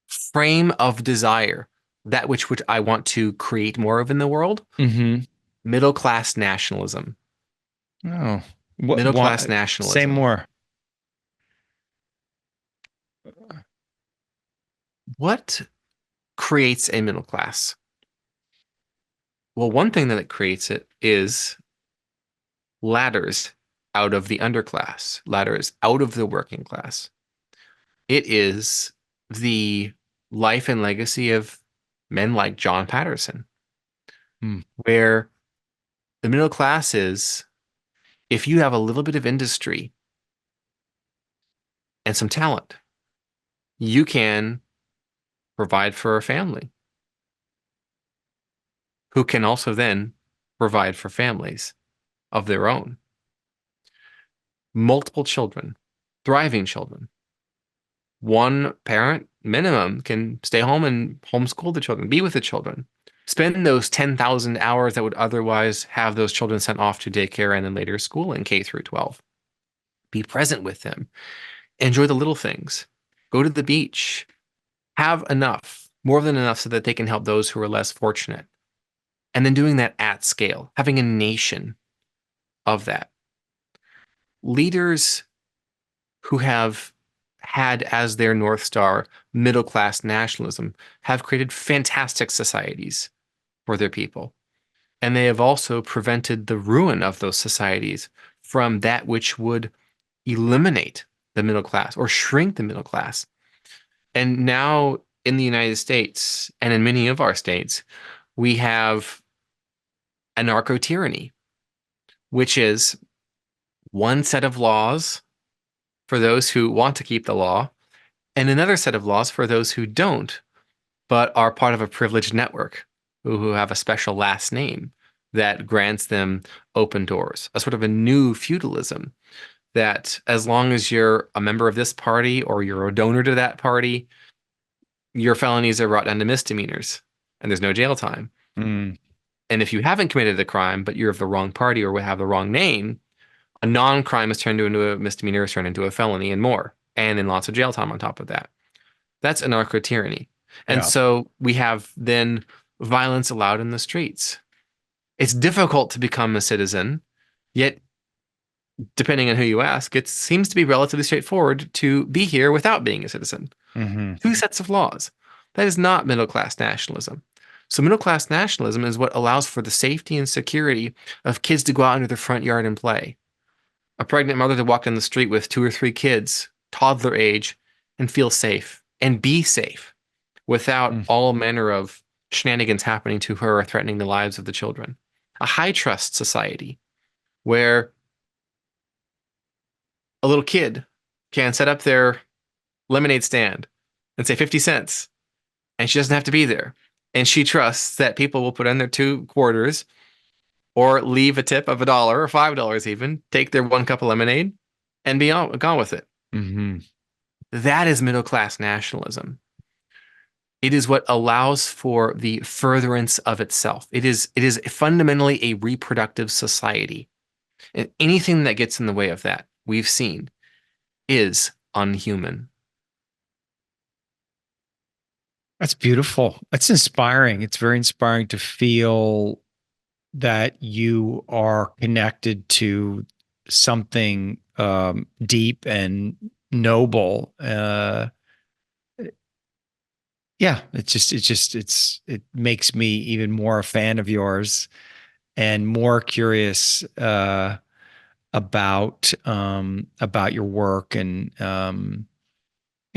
frame of desire, that which I want to create more of in the world: Mm-hmm. middle class nationalism. Oh, Middle class say nationalism. more. What creates a middle class? Well, one thing that it creates it is ladders out of the underclass, ladders out of the working class. It is the life and legacy of men like John Patterson, Hmm. where the middle class is, if you have a little bit of industry and some talent, you can provide for a family who can also then provide for families of their own. Multiple children, thriving children. One parent minimum can stay home and homeschool the children, be with the children. Spend those 10,000 hours that would otherwise have those children sent off to daycare and then later school in K through 12. Be present with them. Enjoy the little things. Go to the beach. Have enough, more than enough, so that they can help those who are less fortunate. And then doing that at scale, having a nation of that. Leaders who have had as their North Star middle class nationalism have created fantastic societies for their people. And they have also prevented the ruin of those societies from that which would eliminate the middle class or shrink the middle class. And now in the United States and in many of our states, we have anarcho tyranny, which is one set of laws for those who want to keep the law, and another set of laws for those who don't, but are part of a privileged network who have a special last name that grants them open doors, a sort of a new feudalism that as long as you're a member of this party or you're a donor to that party, your felonies are brought down to misdemeanors and there's no jail time. Mm, And if you haven't committed a crime, but you're of the wrong party or have the wrong name, a non-crime is turned into a misdemeanor, is turned into a felony and more, and then lots of jail time on top of that. That's anarcho-tyranny. And yeah. so we have then violence allowed in the streets. It's difficult to become a citizen, yet depending on who you ask, it seems to be relatively straightforward to be here without being a citizen. Hmm. Two sets of laws. That is not middle class nationalism. So, middle class nationalism is what allows for the safety and security of kids to go out into their front yard and play. A pregnant mother to walk down the street with two or three kids, toddler age, and feel safe and be safe without Mm, all manner of shenanigans happening to her or threatening the lives of the children. A high trust society where a little kid can set up their lemonade stand and say 50 cents, and she doesn't have to be there. And she trusts that people will put in their 2 quarters or leave a tip of $1 or $5 even, take their 1 cup of lemonade and be gone with it. hmm. That is middle class nationalism. It is what allows for the furtherance of itself. It is fundamentally a reproductive society. And anything that gets in the way of that, we've seen, is unhuman. That's beautiful. That's inspiring. It's very inspiring to feel that you are connected to something deep and noble. Yeah, it makes me even more a fan of yours and more curious about your work and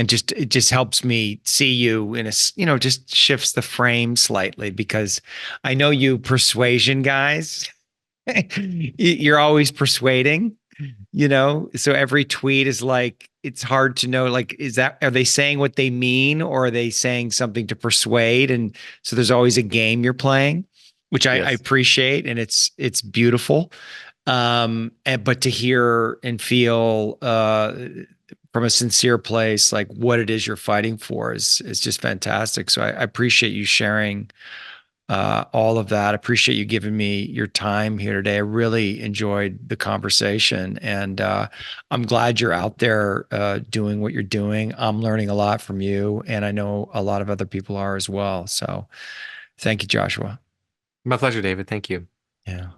just it just helps me see you in a just shifts the frame slightly because I know you persuasion guys. You're always persuading, so every tweet is like it's hard to know, like, are they saying what they mean or are they saying something to persuade? And so there's always a game you're playing, which I Yes. appreciate, and it's beautiful. But to hear and feel from a sincere place like what it is you're fighting for is just fantastic. So I appreciate you sharing all of that. I appreciate you giving me your time here today. I really enjoyed the conversation, and I'm glad you're out there doing what you're doing. I'm learning a lot from you, and I know a lot of other people are as well. So thank you, Joshua. My pleasure, David. Thank you. Yeah.